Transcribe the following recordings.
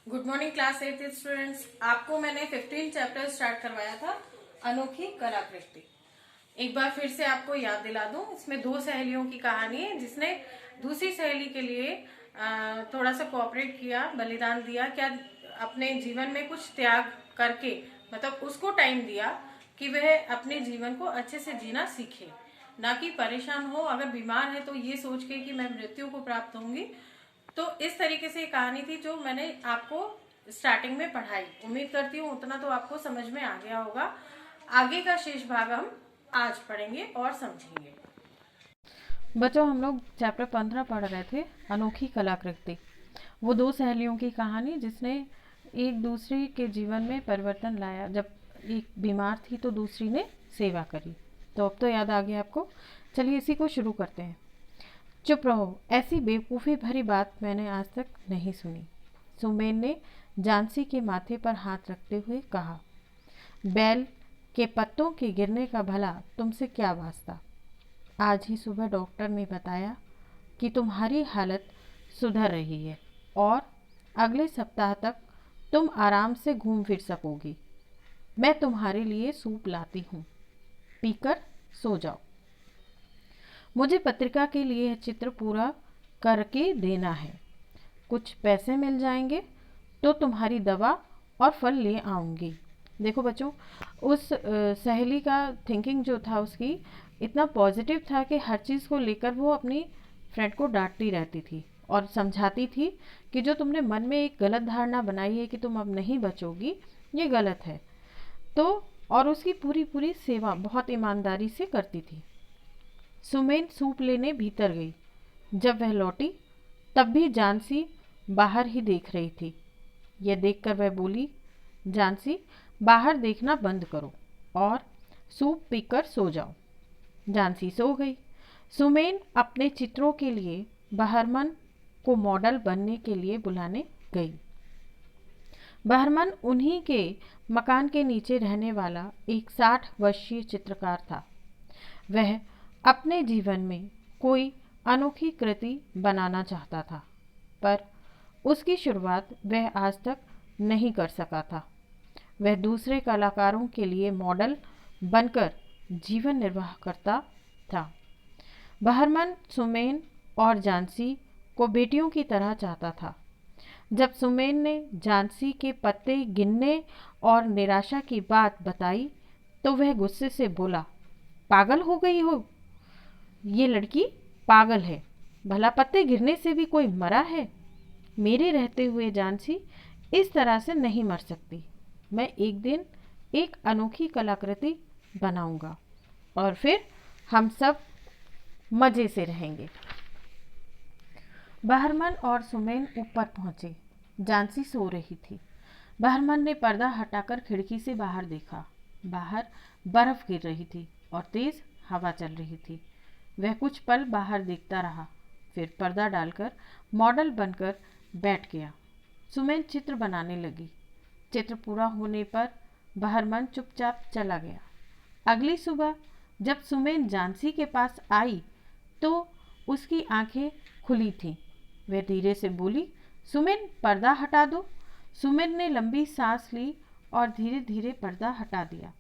Good morning class 8 students. आपको मैंने 15 chapter start करवाया था अनोखी कलाकृति। एक बार फिर से आपको याद दिला दूं, इसमें दो सहेलियों की कहानी है जिसने दूसरी सहेली के लिए थोड़ा सा कोऑपरेट किया, बलिदान दिया, क्या अपने जीवन में कुछ त्याग करके, मतलब उसको टाइम दिया कि वह अपने जीवन को अच्छे से जीना सीखे, ना कि परेशान हो। अगर बीमार है तो ये सोच के कि मैं मृत्यु को प्राप्त होंगी। तो इस तरीके से ये कहानी थी जो मैंने आपको स्टार्टिंग में पढ़ाई। उम्मीद करती हूँ उतना तो आपको समझ में आ गया होगा। आगे का शेष भाग हम आज पढ़ेंगे और समझेंगे। बच्चों, हम लोग चैप्टर 15 पढ़ रहे थे, अनोखी कलाकृति। वो दो सहेलियों की कहानी जिसने एक दूसरे के जीवन में परिवर्तन लाया। जब एक बीमार थी तो दूसरी ने सेवा करी। तो अब तो याद आ गया आपको। चलिए इसी को शुरू करते हैं। चुप रहो, ऐसी बेवकूफ़ी भरी बात मैंने आज तक नहीं सुनी। सुमेन ने झांसी के माथे पर हाथ रखते हुए कहा, बैल के पत्तों के गिरने का भला तुमसे क्या वास्ता। आज ही सुबह डॉक्टर ने बताया कि तुम्हारी हालत सुधर रही है और अगले सप्ताह तक तुम आराम से घूम फिर सकोगी। मैं तुम्हारे लिए सूप लाती हूँ, पीकर सो जाओ। मुझे पत्रिका के लिए यह चित्र पूरा करके देना है। कुछ पैसे मिल जाएंगे तो तुम्हारी दवा और फल ले आऊँगी। देखो बच्चों, उस सहेली का थिंकिंग जो था उसकी इतना पॉजिटिव था कि हर चीज़ को लेकर वो अपनी फ्रेंड को डांटती रहती थी और समझाती थी कि जो तुमने मन में एक गलत धारणा बनाई है कि तुम अब नहीं बचोगी, ये गलत है। तो और उसकी पूरी पूरी सेवा बहुत ईमानदारी से करती थी। सुमेन सूप लेने भीतर गई। जब वह लौटी तब भी झांसी बाहर ही देख रही थी। यह देखकर वह बोली, झांसी, बाहर देखना बंद करो और सूप पीकर सो जाओ। झांसी सो गई। सुमेन अपने चित्रों के लिए बहरमन को मॉडल बनने के लिए बुलाने गई। बहरमन उन्हीं के मकान के नीचे रहने वाला एक 60 वर्षीय चित्रकार था। वह अपने जीवन में कोई अनोखी कृति बनाना चाहता था, पर उसकी शुरुआत वह आज तक नहीं कर सका था। वह दूसरे कलाकारों के लिए मॉडल बनकर जीवन निर्वाह करता था। बहरमन सुमेन और झांसी को बेटियों की तरह चाहता था। जब सुमेन ने झांसी के पत्ते गिनने और निराशा की बात बताई तो वह गुस्से से बोला, पागल हो गई हो? ये लड़की पागल है। भला पत्ते गिरने से भी कोई मरा है? मेरे रहते हुए झांसी इस तरह से नहीं मर सकती। मैं एक दिन एक अनोखी कलाकृति बनाऊंगा और फिर हम सब मज़े से रहेंगे। बहरमन और सुमेन ऊपर पहुंचे। झांसी सो रही थी। बहरमन ने पर्दा हटाकर खिड़की से बाहर देखा। बाहर बर्फ गिर रही थी और तेज हवा चल रही थी। वह कुछ पल बाहर देखता रहा, फिर पर्दा डालकर मॉडल बनकर बैठ गया। सुमेन चित्र बनाने लगी। चित्र पूरा होने पर बहरमन चुपचाप चला गया। अगली सुबह जब सुमेन झांसी के पास आई तो उसकी आंखें खुली थीं। वह धीरे से बोली, सुमेन, पर्दा हटा दो। सुमेन ने लंबी सांस ली और धीरे धीरे पर्दा हटा दिया।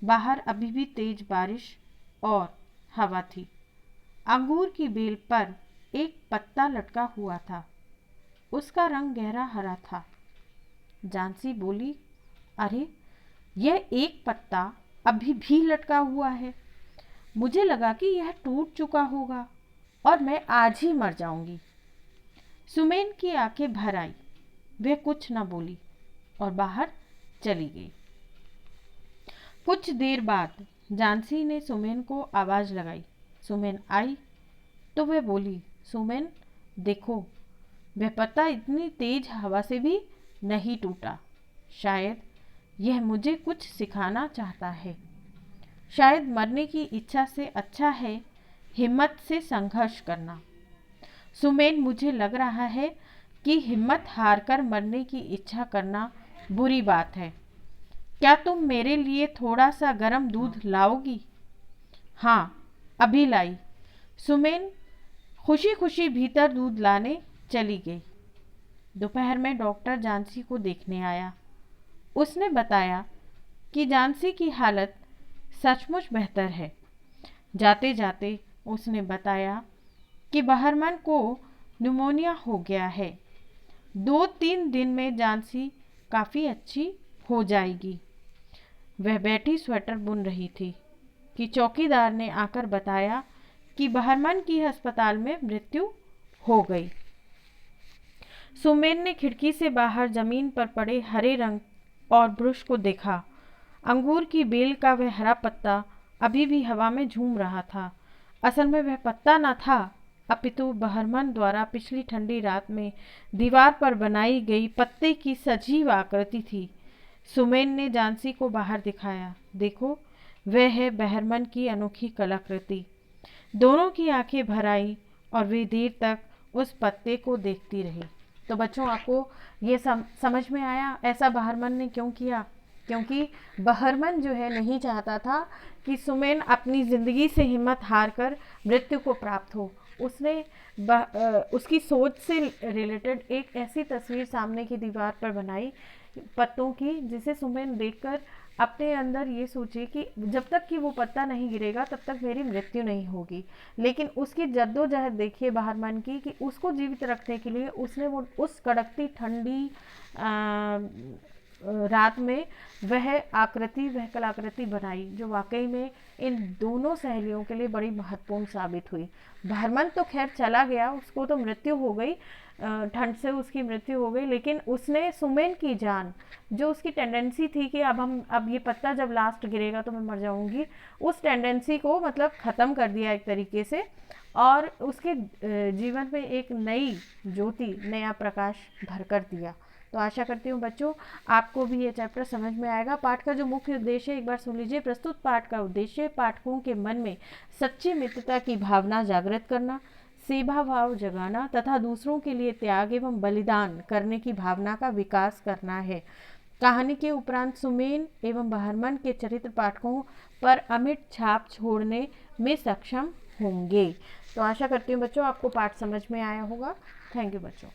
बाहर अभी भी तेज बारिश और हवा थी। अंगूर की बेल पर एक पत्ता लटका हुआ था। उसका रंग गहरा हरा था। झांसी बोली, अरे, यह एक पत्ता अभी भी लटका हुआ है। मुझे लगा कि यह टूट चुका होगा और मैं आज ही मर जाऊंगी। सुमेन की आंखें भर आई। वह कुछ न बोली और बाहर चली गई। कुछ देर बाद झांसी ने सुमेन को आवाज़ लगाई। सुमेन आई तो वह बोली, सुमेन, देखो, वह पत्ता इतनी तेज हवा से भी नहीं टूटा। शायद यह मुझे कुछ सिखाना चाहता है। शायद मरने की इच्छा से अच्छा है हिम्मत से संघर्ष करना। सुमेन, मुझे लग रहा है कि हिम्मत हारकर मरने की इच्छा करना बुरी बात है। क्या तुम मेरे लिए थोड़ा सा गर्म दूध लाओगी? हाँ, अभी लाई। सुमेन खुशी खुशी भीतर दूध लाने चली गई। दोपहर में डॉक्टर झांसी को देखने आया। उसने बताया कि झांसी की हालत सचमुच बेहतर है। जाते जाते उसने बताया कि बहरमन को निमोनिया हो गया है। 2-3 दिन में झांसी काफ़ी अच्छी हो जाएगी। वह बैठी स्वेटर बुन रही थी कि चौकीदार ने आकर बताया कि बहरमन की अस्पताल में मृत्यु हो गई। सुमेन ने खिड़की से बाहर जमीन पर पड़े हरे रंग और वृक्ष को देखा। अंगूर की बेल का वह हरा पत्ता अभी भी हवा में झूम रहा था। असल में वह पत्ता न था, अपितु बहरमन द्वारा पिछली ठंडी रात में दीवार पर बनाई गई पत्ते की सजीव आकृति थी। सुमेन ने झांसी को बाहर दिखाया। देखो, वह है बहरमन की अनोखी कलाकृति। दोनों की आंखें भर आई और वे देर तक उस पत्ते को देखती रही। तो बच्चों, आपको ये समझ में आया ऐसा बहरमन ने क्यों किया? क्योंकि बहरमन जो है नहीं चाहता था कि सुमेन अपनी ज़िंदगी से हिम्मत हार कर मृत्यु को प्राप्त हो। उसने उसकी सोच से रिलेटेड एक ऐसी तस्वीर सामने की दीवार पर बनाई पत्तों की, जिसे सुमेन देखकर अपने अंदर ये सोचे कि जब तक कि वो पत्ता नहीं गिरेगा तब तक मेरी मृत्यु नहीं होगी। लेकिन उसकी जद्दोजहद देखिए बहरमन की, कि उसको जीवित रखने के लिए उसने वो उस कड़कती ठंडी रात में वह कलाकृति बनाई, जो वाकई में इन दोनों सहेलियों के लिए बड़ी महत्वपूर्ण साबित हुई। बहरमन तो खैर चला गया, उसको तो मृत्यु हो गई, ठंड से उसकी मृत्यु हो गई, लेकिन उसने सुमेन की जान, जो उसकी टेंडेंसी थी कि अब ये पत्ता जब लास्ट गिरेगा तो मैं मर जाऊंगी, उस टेंडेंसी को मतलब ख़त्म कर दिया एक तरीके से, और उसके जीवन में एक नई ज्योति, नया प्रकाश भर कर दिया। तो आशा करती हूँ बच्चों आपको भी ये चैप्टर समझ में आएगा। पाठ का जो मुख्य उद्देश्य है एक बार सुन लीजिए। प्रस्तुत पाठ का उद्देश्य पाठकों के मन में सच्ची मित्रता की भावना जागृत करना, सेवा भाव जगाना तथा दूसरों के लिए त्याग एवं बलिदान करने की भावना का विकास करना है। कहानी के उपरांत सुमेन एवं बहरमन के चरित्र पाठकों पर अमिट छाप छोड़ने में सक्षम होंगे। तो आशा करती हूँ बच्चों आपको पाठ समझ में आया होगा। थैंक यू बच्चों।